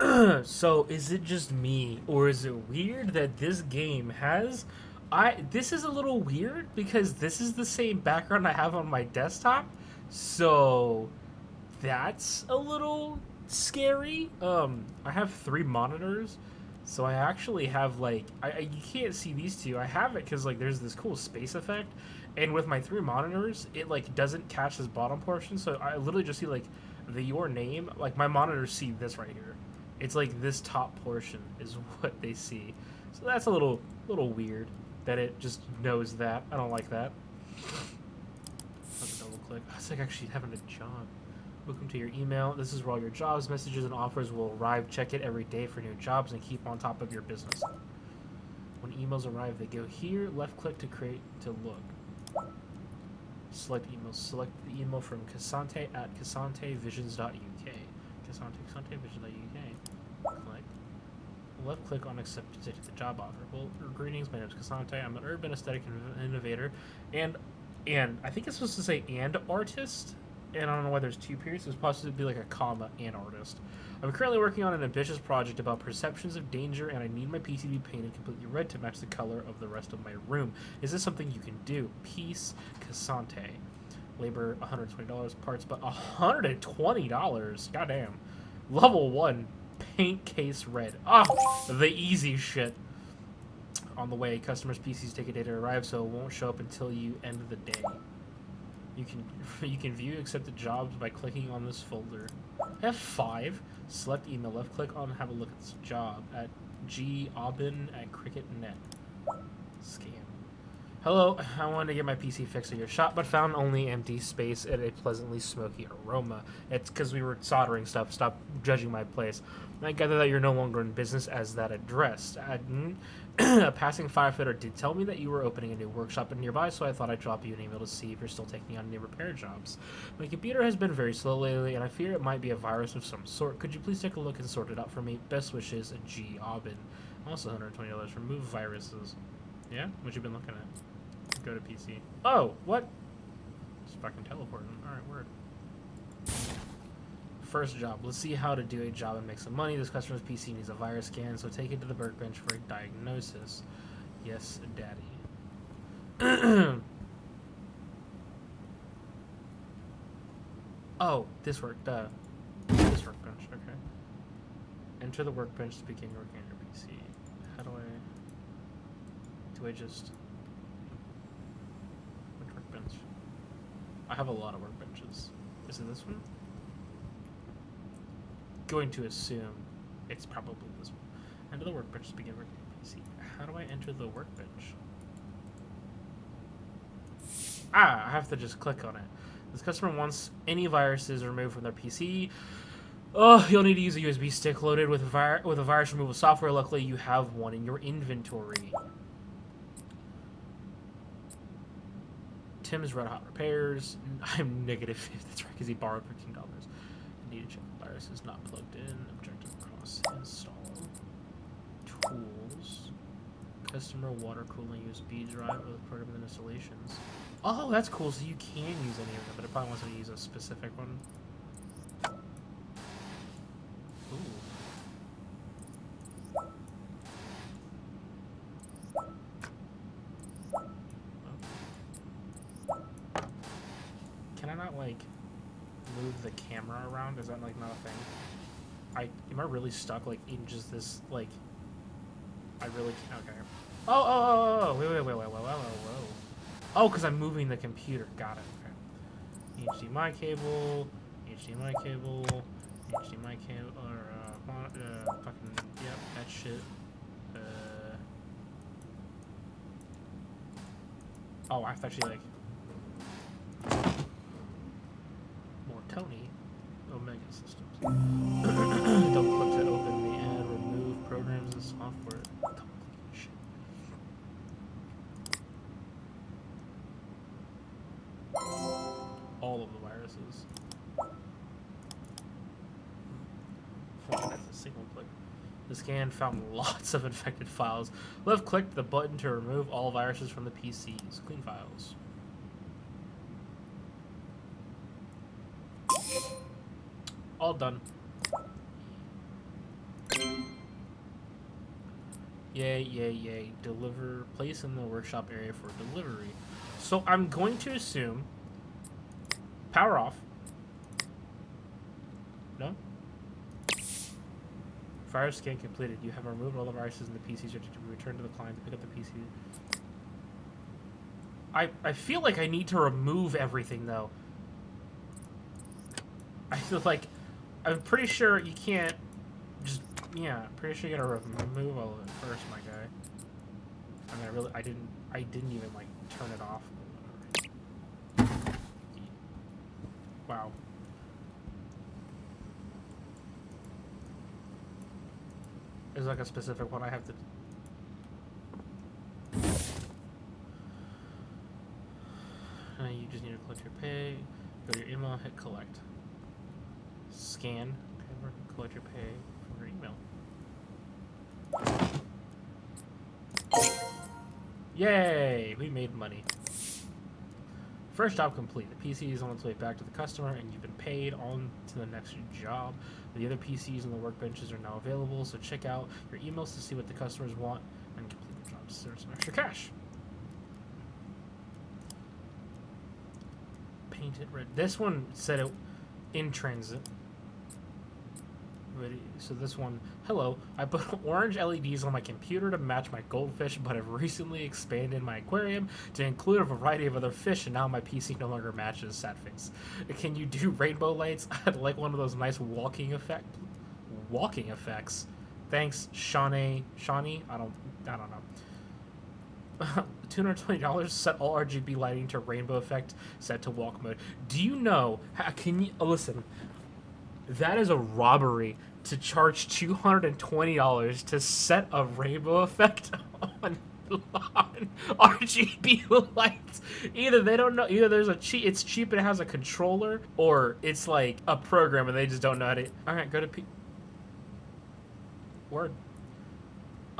So is it just me, or is it weird that this game has? This is a little weird because this is the same background I have on my desktop, so that's a little scary. I have three monitors, so I actually have like you can't see these two. I have it because like there's this cool space effect, and with my three monitors, it like doesn't catch this bottom portion, so I literally just see like the your name. Like my monitors see this right here. It's like this top portion is what they see, so that's a little weird that it just knows that. I don't like that. Let's double click. It's like actually having a job. Welcome to your email. This is where all your jobs, messages, and offers will arrive. Check it every day for new jobs and keep on top of your business. When emails arrive, they go here. Left click to create to look. Select emails. Select the email from Cassante at CassanteVisions.uk. CassanteVisions.uk. Click. Left click on accept to take the job offer. Well, greetings. My name is Cassante. I'm an urban aesthetic innovator, and I think it's supposed to say and artist, and I don't know why there's two periods. It's supposed to be like a comma and artist. I'm currently working on an ambitious project about perceptions of danger, and I need my PC to be painted completely red to match the color of the rest of my room. Is this something you can do? Peace, Cassante. Labor $120, parts, but $120. Goddamn. Level 1, paint case red. Oh, the easy shit. On the way, customers' PCs take a day to arrive, so it won't show up until you end the day. You can view accepted jobs by clicking on this folder. F5. Select email. Left click on have a look at this job at gaubin@cricket.net. Scan. Hello, I wanted to get my PC fixed at your shop, but found only empty space and a pleasantly smoky aroma. It's because we were soldering stuff. Stop judging my place. I gather that you're no longer in business as that address. A passing firefighter did tell me that you were opening a new workshop nearby, so I thought I'd drop you an email to see if you're still taking on any repair jobs. My computer has been very slow lately, and I fear it might be a virus of some sort. Could you please take a look and sort it out for me? Best wishes, G. Aubin. Also $120. Remove viruses. Yeah? What you been looking at? Go to PC. Oh, what? It's fucking teleporting. Alright, word. First job. Let's see how to do a job and make some money. This customer's PC needs a virus scan, so take it to the workbench for a diagnosis. Yes, daddy. Oh, this worked. This workbench. Okay. Enter the workbench to begin working on your PC. How do I... Do I just... Which workbench? I have a lot of workbenches. Is it this one? Going to assume it's probably this one. Enter the workbench to begin working on PC. How do I enter the workbench? I have to just click on it. This customer wants any viruses removed from their PC. Oh, you'll need to use a USB stick loaded with a virus removal software. Luckily, you have one in your inventory. Tim's Red Hot Repairs. I'm -50. That's right, because he borrowed $15. I need to check the virus is not plugged in. Objective cross install. Tools. Customer water cooling USB drive with permanent installations. Oh, that's cool. So you can use any of them, but it probably wants me to use a specific one. Ooh. Can I not like move the camera around? Is that like not a thing? Am I really stuck like in just this like? I really can't. Okay. Oh, wait. Oh, because I'm moving the computer. Got it. Okay. HDMI cable, HDMI cable, HDMI cable, or fucking yep, that shit. Oh, I have to actually like more Tony Omega Systems. Double click to open the ad, remove programs and software. Double click shit. All of the viruses. That's a single click. The scan found lots of infected files. Left click the button to remove all viruses from the PCs. Clean files. All done. Yay, yay, yay. Deliver. Place in the workshop area for delivery. So I'm going to assume... Power off. No? Virus scan completed. You have removed all the viruses in the PCs. You return to the client to pick up the PC. I feel like I need to remove everything, though. I feel like... I'm pretty sure you can't just... Yeah, pretty sure you gotta remove all of it first, my guy. I mean, I didn't even, like, turn it off. Wow. There's like a specific one I have to... you just need to collect your pay. Go to your email, hit collect. Scan. Okay, collect your pay from your email. Yay! We made money. First job complete. The PC is on its way back to the customer, and you've been paid on to the next job. The other PCs and the workbenches are now available, so check out your emails to see what the customers want and complete the job to serve some extra cash. Paint it red. This one said it in transit. Ready. So this one, hello, I put orange LEDs on my computer to match my goldfish, but I've recently expanded my aquarium to include a variety of other fish, and now my PC no longer matches. Sad face. Can you do rainbow lights? I'd like one of those nice walking effects. Thanks, Shawnee. I don't know. $220. Set all RGB lighting to rainbow effect. Set to walk mode. Do you know? Can you listen? That is a robbery to charge $220 to set a rainbow effect on RGB lights. Either they don't know, either there's a cheap, it's cheap and it has a controller, or it's like a program and they just don't know how to. All right, go to Word.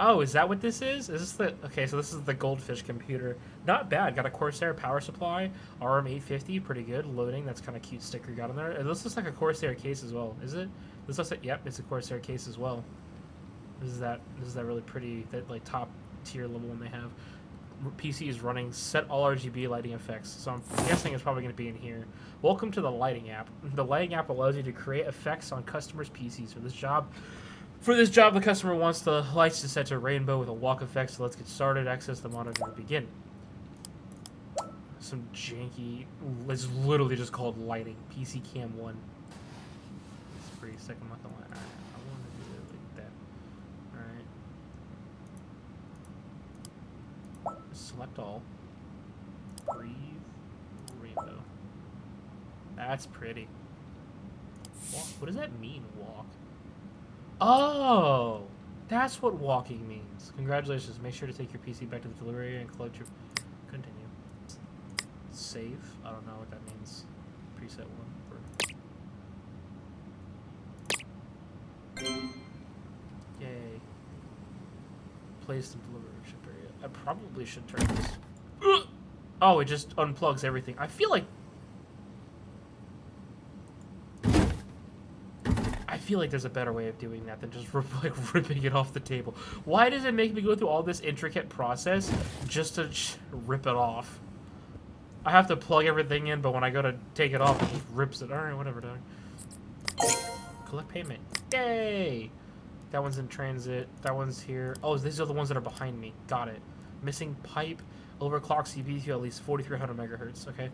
Oh, is that what this is? Is this the... Okay, so this is the Goldfish computer. Not bad. Got a Corsair power supply. RM850, pretty good. Loading, that's kind of cute sticker you got on there. And this looks like a Corsair case as well. Is it? This looks like... Yep, it's a Corsair case as well. This is that really pretty, that like top tier level one they have. PC is running. Set all RGB lighting effects. So I'm guessing it's probably going to be in here. Welcome to the lighting app. The lighting app allows you to create effects on customers' PCs. For this job, the customer wants the lights to set to rainbow with a walk effect, so let's get started. Access the monitor to begin. Some janky... It's literally just called lighting. PC Cam 1. It's free. Second month on line. Alright, I want to do it like that. Alright. Select all. Breathe. Rainbow. That's pretty. Walk. What does that mean, walk? Oh, that's what walking means. Congratulations. Make sure to take your PC back to the delivery area and collect your... Continue. Save. I don't know what that means. Preset 1. Yay. Placed in delivery ship area. I probably should turn this... Oh, it just unplugs everything. I feel like there's a better way of doing that than just like ripping it off the table. Why does it make me go through all this intricate process just to rip it off? I have to plug everything in, but when I go to take it off, it just rips it. Alright, whatever, dog. Collect payment. Yay! That one's in transit. That one's here. Oh, these are the ones that are behind me. Got it. Missing pipe. Overclock CPU to at least 4300 megahertz. Okay.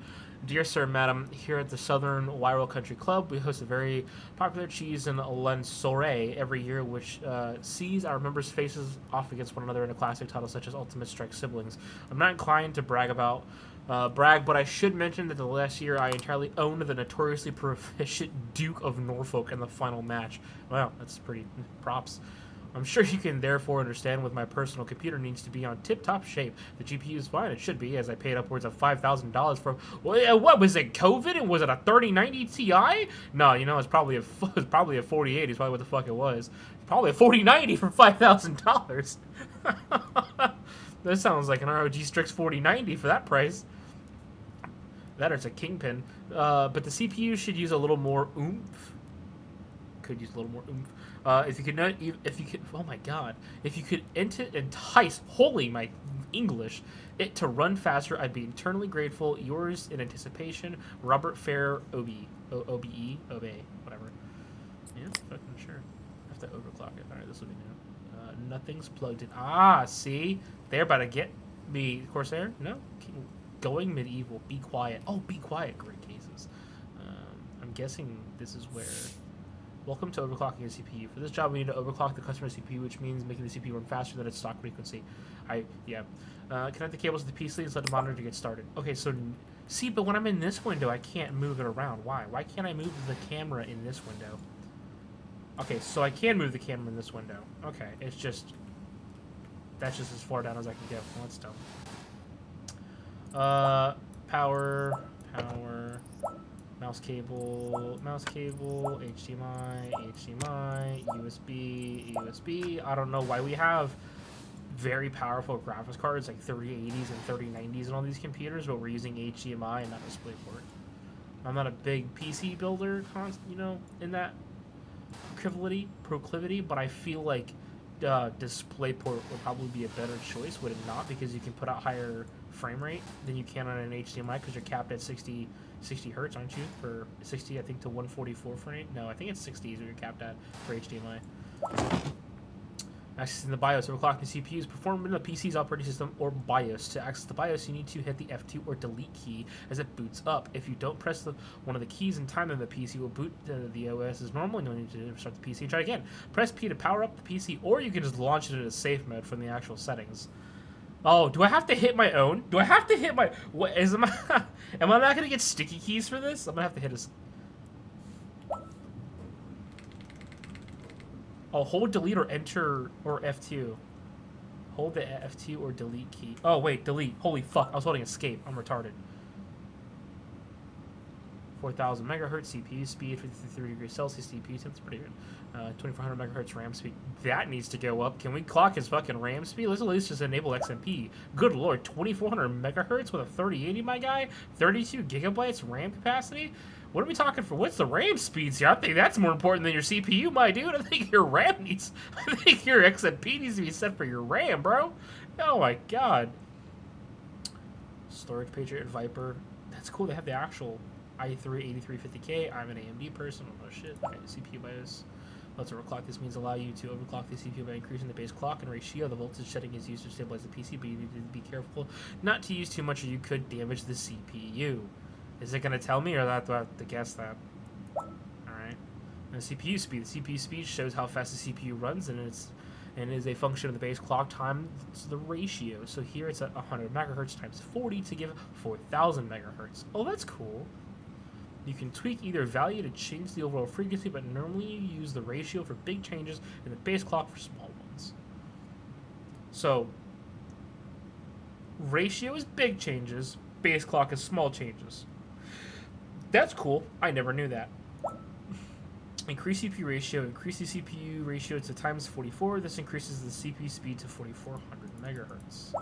Dear sir, madam, here at the Southern Wyro Country Club, we host a very popular cheese and lens soiree every year, which sees our members' faces off against one another in a classic title such as Ultimate Strike Siblings. I'm not inclined to brag, but I should mention that the last year I entirely owned the notoriously proficient Duke of Norfolk in the final match. Wow, that's pretty props. I'm sure you can therefore understand with my personal computer needs to be on tip-top shape. The GPU is fine, it should be, as I paid upwards of $5,000 for... What was it, COVID? And was it a 3090 Ti? No, you know, it's probably a 4080 is probably what the fuck it was. It's probably a 4090 for $5,000. That sounds like an ROG Strix 4090 for that price. That or it's a Kingpin. But the CPU should use a little more oomph. Could use a little more oomph. If you could not, if you could, oh my god, if you could entice, holy my English, it to run faster, I'd be eternally grateful. Yours in anticipation, Robert Fair, OBE, whatever. Yeah, fucking sure. I have to overclock it. All right, this will be new. Nothing's plugged in. Ah, see, they're about to get me. Corsair, no, going medieval. Be quiet. Oh, be quiet. Great cases. I'm guessing this is where. Welcome to overclocking a CPU. For this job, we need to overclock the customer CPU, which means making the CPU run faster than its stock frequency. Connect the cables to the PC and let the monitor get started. Okay, so see, but when I'm in this window, I can't move it around. Why? Why can't I move the camera in this window? Okay, so I can move the camera in this window. Okay, it's just that's just as far down as I can go. Well, that's dumb. Power. Mouse cable, HDMI, USB. I don't know why we have very powerful graphics cards like 3080s and 3090s and all these computers, but we're using HDMI and not DisplayPort. I'm not a big PC builder, in that proclivity, but I feel like DisplayPort would probably be a better choice, would it not? Because you can put out higher frame rate than you can on an HDMI because you're capped at 60 hertz, aren't you? For 60, I think, to 144 frame. No, I think it's 60 is what you're capped at for HDMI. Accessing the BIOS. Overclocking CPUs. Perform in the PC's operating system or BIOS. To access the BIOS, you need to hit the F2 or delete key as it boots up. If you don't press one of the keys in time, then the PC will boot the OS as normal, and you'll need to restart the PC and try again. Press P to power up the PC, or you can just launch it in a safe mode from the actual settings. Oh, do I have to hit my own? Do I have to hit my... What is am I not going to get sticky keys for this? I'm going to have to hit a... Oh, hold delete or enter or F2. Hold the F2 or delete key. Oh, wait, delete. Holy fuck, I was holding escape. I'm retarded. 4,000 megahertz CPU speed, 53 degrees Celsius CPU. That's pretty good. 2,400 megahertz RAM speed. That needs to go up. Can we clock his fucking RAM speed? Let's at least just enable XMP. Good lord, 2,400 megahertz with a 3080, my guy. 32 gigabytes RAM capacity. What are we talking for? What's the RAM speeds here? I think that's more important than your CPU, my dude. I think your RAM needs. I think your XMP needs to be set for your RAM, bro. Oh my god. Storage Patriot Viper. That's cool. They have the actual i3 8350K. I'm an AMD person. Oh shit. Okay, CPU BIOS. Let's overclock. This means allow you to overclock the CPU by increasing the base clock and ratio. The voltage setting is used to stabilize the PC, but you need to be careful not to use too much or you could damage the CPU. Is it going to tell me, or do I have to guess that? Alright. And the CPU speed. The CPU speed shows how fast the CPU runs, and is a function of the base clock time to the ratio. So here it's at 100 megahertz times 40 to give 4,000 megahertz. Oh, that's cool. You can tweak either value to change the overall frequency, but normally you use the ratio for big changes and the base clock for small ones. So, ratio is big changes, base clock is small changes. That's cool. I never knew that. Increase CPU ratio. Increase the CPU ratio to times 44. This increases the CPU speed to 4,400 megahertz.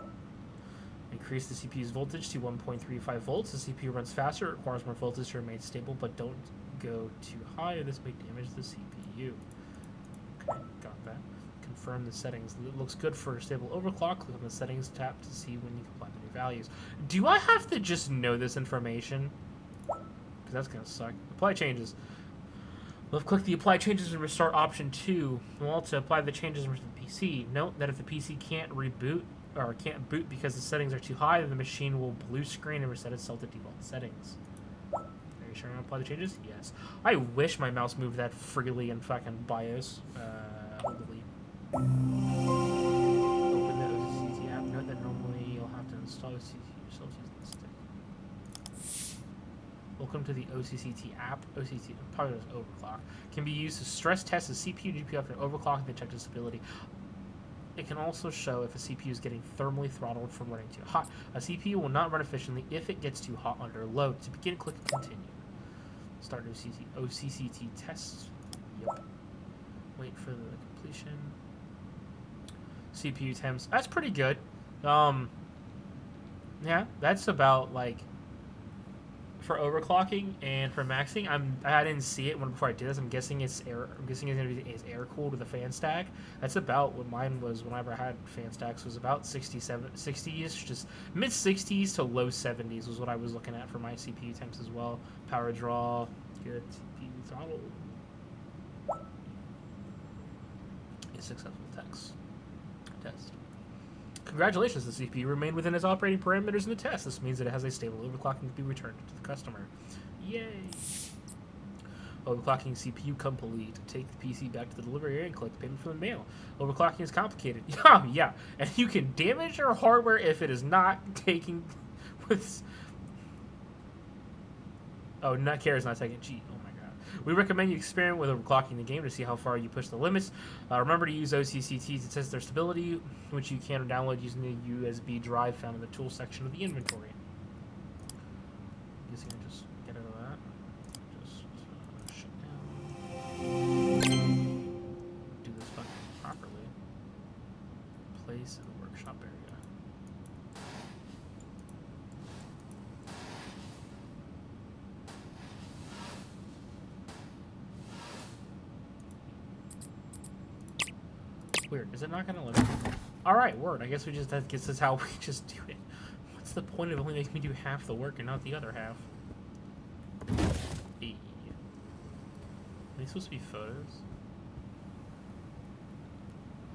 Increase the CPU's voltage to 1.35 volts. The CPU runs faster. It requires more voltage to remain stable, but don't go too high, or this may damage the CPU. Okay, got that. Confirm the settings. It looks good for stable overclock. Click on the settings tab to see when you can apply the new values. Do I have to just know this information? Because that's going to suck. Apply changes. Left click the apply changes and restart option 2. Well, to apply the changes to the PC. Note that if the PC can't reboot or can't boot because the settings are too high, then the machine will blue screen and reset itself to default settings. Are you sure I'm gonna apply the changes? Yes. I wish my mouse moved that freely in fucking BIOS. Delete. Open the OCCT app. Note that normally you'll have to install OCCT yourself using the stick. Welcome to the OCCT app. OCCT, probably just overclock, can be used to stress test the CPU and GPU after overclock and check the stability. It can also show if a CPU is getting thermally throttled from running too hot. A CPU will not run efficiently if it gets too hot under load. To begin, click continue. Start OCCT test. Yep. Wait for the completion. CPU temps. That's pretty good. Yeah, that's about like for overclocking and for maxing, I didn't see it before I did this. I'm guessing it's air. I'm guessing it's air cooled with a fan stack. That's about what mine was whenever I had fan stacks. Was about 60s, just mid 60s to low 70s was what I was looking at for my CPU temps as well. Power draw, good CPU throttle. A successful test. Congratulations, the CPU remained within its operating parameters in the test. This means that it has a stable overclocking to be returned to the customer. Yay! Overclocking CPU complete. Take the PC back to the delivery area and collect the payment from the mail. Overclocking is complicated. Yeah. And you can damage your hardware if it is not taking with... Oh, Nutcare is not taking... Gee, oh my god. We recommend you experiment with overclocking the game to see how far you push the limits. Remember to use OCCT to test their stability, which you can download using the USB drive found in the tool section of the inventory. I'm guessing I just get out of that. Just shut down. Do this fucking properly. Place in the workshop area. Weird. Is it not going to let me? Alright, word. I guess that guess that's how we just do it. What's the point of only making me do half the work and not the other half? Hey. Are these supposed to be photos?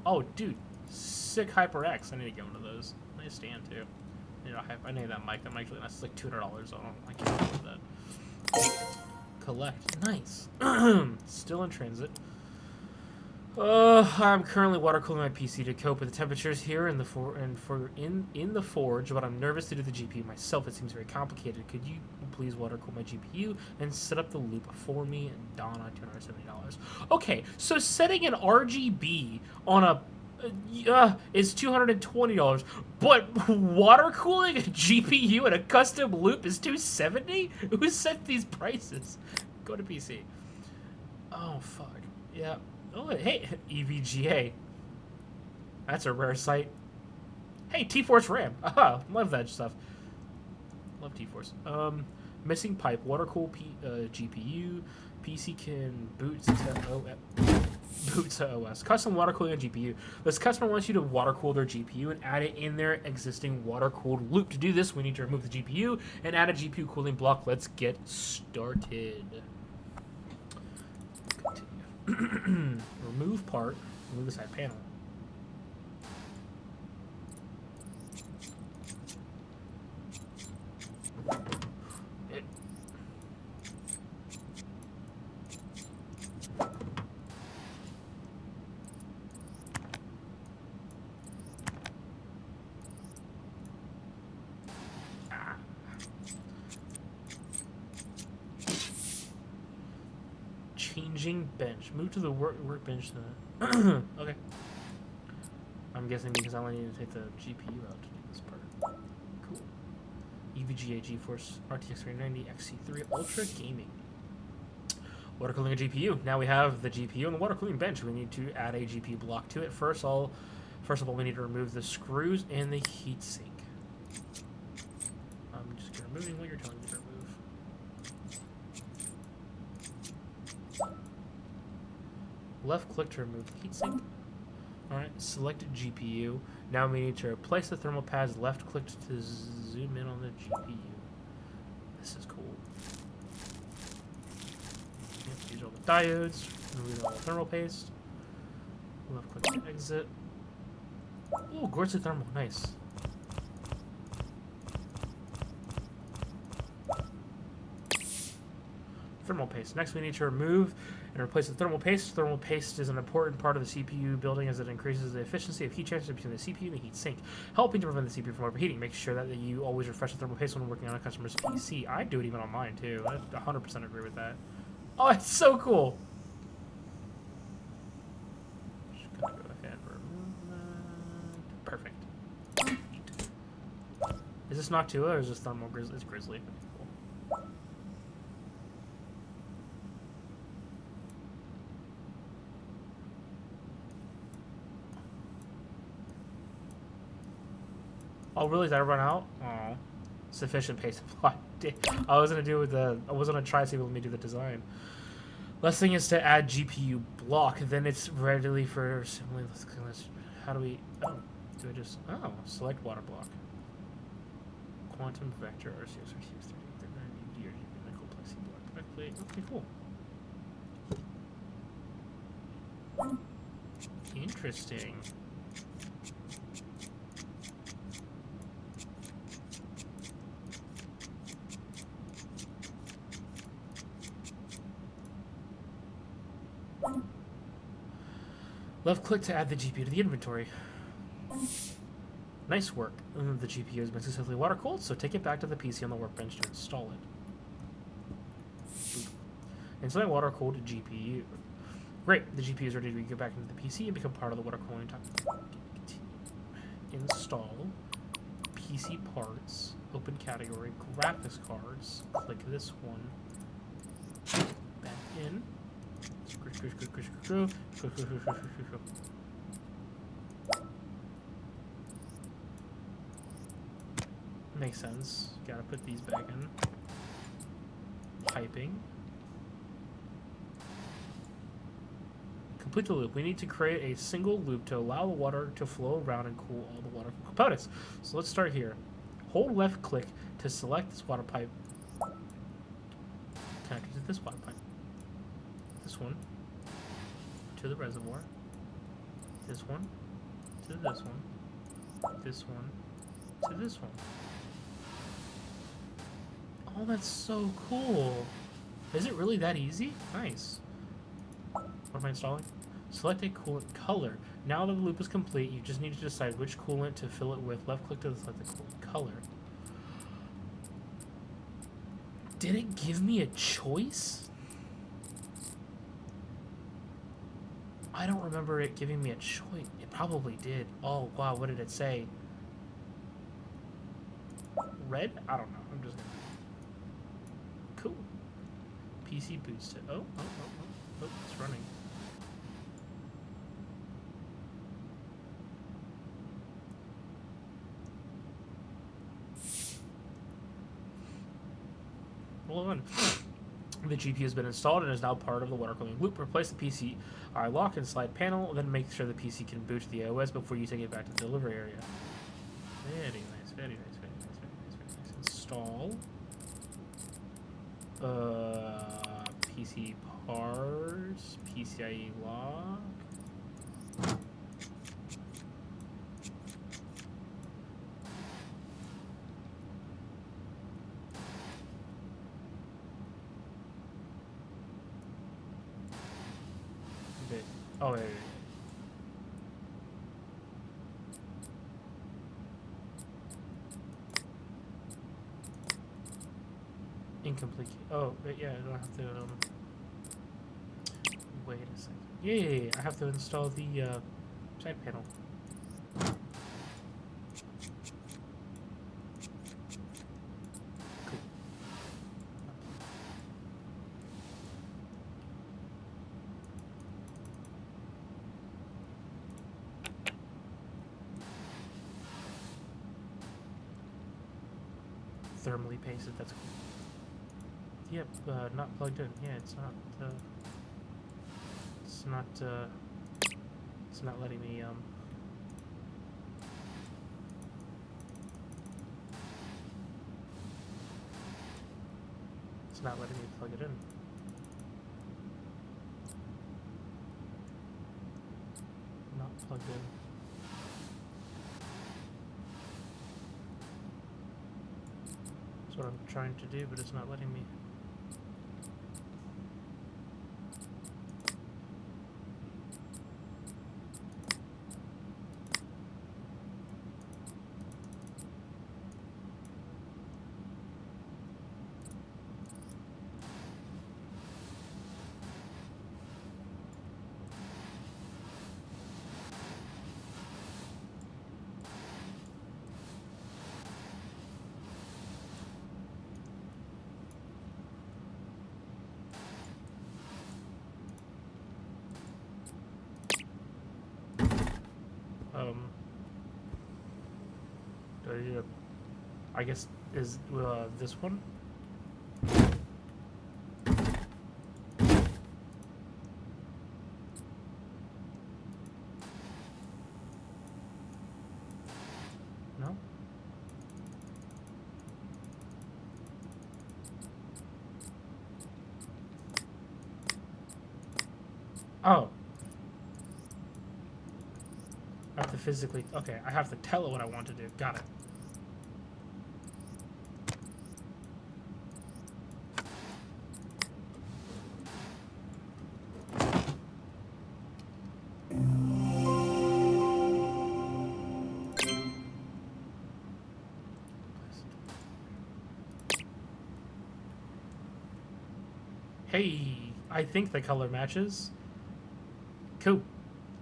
Oh, dude. Sick HyperX. I need to get one of those. Nice stand, too. I need that mic. That mic, that's like $200. I can't afford that. Collect. Nice. Still in transit. I'm currently water cooling my PC to cope with the temperatures here in the forge, but I'm nervous to do the GPU myself. It seems very complicated. Could you please water cool my GPU and set up the loop for me? Donna, $270. Okay, so setting an RGB on a is $220, but water cooling a GPU and a custom loop is $270. Who set these prices? Go to PC. Oh fuck. Yeah. Oh, hey, EVGA. That's a rare sight. Hey, T-Force RAM. Aha, love that stuff. Love T-Force. Missing pipe, water cool GPU. PC can boot to OS. Custom water cooling on GPU. This customer wants you to water cool their GPU and add it in their existing water cooled loop. To do this, we need to remove the GPU and add a GPU cooling block. Let's get started. Remove part, remove the side panel. Changing bench. Move to the workbench. Okay. I'm guessing because I only need to take the GPU out to do this part. Cool. EVGA GeForce RTX 390 XC3 Ultra Gaming. Water cooling a GPU. Now we have the GPU and the water cooling bench. We need to add a GPU block to it. First of all, we need to remove the screws and the heatsink. I'm just going to remove what you're telling me to remove. Left click to remove the heatsink. Alright, select GPU. Now we need to replace the thermal pads. Left click to zoom in on the GPU. This is cool. Yep, these are all the diodes. Remove all the thermal paste. Left click to exit. Ooh, Gortz thermal, nice. Thermal paste. Next we need to remove and replace the thermal paste. Thermal paste is an important part of the CPU building as it increases the efficiency of heat transfer between the CPU and the heat sink, helping to prevent the CPU from overheating. Make sure that you always refresh the thermal paste when working on a customer's PC. I do it even on mine too. I 100% agree with that. Oh, it's so cool. Just gonna go ahead and remove that. Perfect. Is this Noctua or is this Thermal Grizzly? It's Grizzly. Cool. Oh, really? Did I run out? Oh. Sufficient pace applied. I was gonna do with the. I was gonna try to see let me do the design. Last thing is to add GPU block. Then it's ready for assembly. How do we? Oh, do I just? Oh, select water block. Quantum vector RCS RCS 30 nickel plexi block backplate. Okay, cool. Interesting. Left click to add the GPU to the inventory. Nice work. The GPU has been successfully water cooled, so take it back to the PC on the workbench to install it. Installing water cooled GPU. Great, the GPU is ready to get back into the PC and become part of the water cooling time. Install PC parts, open category, graphics cards, click this one, back in. Makes sense. Gotta put these back in. Piping. Complete the loop. We need to create a single loop to allow the water to flow around and cool all the water components. So let's start here. Hold left click to select this water pipe. Connect it to this water pipe. This one to the reservoir. This one to this one. This one to this one. Oh, that's so cool. Is it really that easy? Nice. What am I installing? Select a coolant color. Now that the loop is complete, you just need to decide which coolant to fill it with. Left click to select the coolant color. Did it give me a choice? I don't remember it giving me a choice. It probably did. Oh, wow, what did it say? Red? I don't know. I'm just gonna... Cool. PC boosted. Oh, it's running. Hold on. The GPU has been installed and is now part of the water cooling loop. Replace the PC lock and slide panel, then make sure the PC can boot to the OS before you take it back to the delivery area. Very nice, very nice, very nice, very nice, very nice. Install PC parts, PCIe lock. Oh, wait. Incomplete. Oh, yeah, I don't have to, wait a second. Yeah, I have to install the, side panel. Cool. Thermally pasted, that's cool. Yep, not plugged in. Yeah, it's not letting me, it's not letting me plug it in. Not plugged in. That's what I'm trying to do, but it's not letting me. I guess is this one? Oh. I have to physically... Okay, I have to tell it what I want to do. Got it. Hey, I think the color matches. Cool.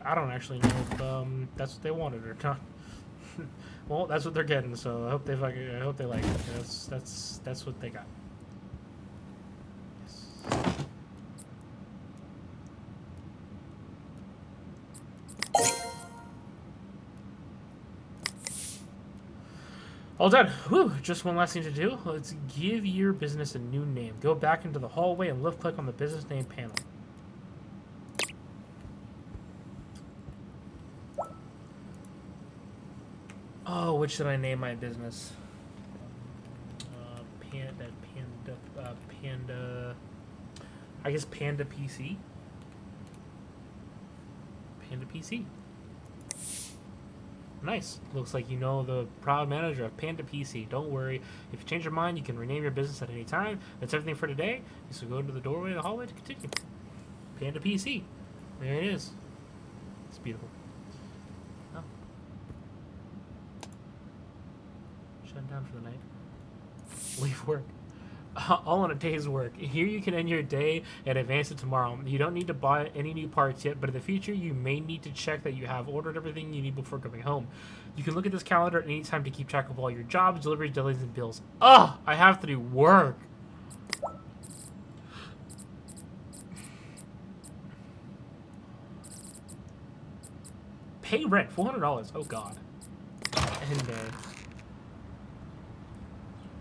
I don't actually know if that's what they wanted or not. Well, that's what they're getting, so I hope they like it. That's what they got. Yes. All done. Whew, just one last thing to do. Let's give your business a new name. Go back into the hallway and left click on the business name panel. Oh, what should I name my business? Panda. I guess Panda PC. Panda PC. Nice. Looks like you know the proud manager of Panda PC. Don't worry. If you change your mind, you can rename your business at any time. That's everything for today. So go into the doorway of the hallway to continue. Panda PC. There it is. It's beautiful. Oh. Shut down for the night. Leave work. All in a day's work. Here you can end your day and advance it tomorrow. You don't need to buy any new parts yet, but in the future you may need to check that you have ordered everything you need before coming home. You can look at this calendar at any time to keep track of all your jobs, deliveries, deadlines, and bills. Ugh! I have to do work! Pay rent, $400. Oh god. And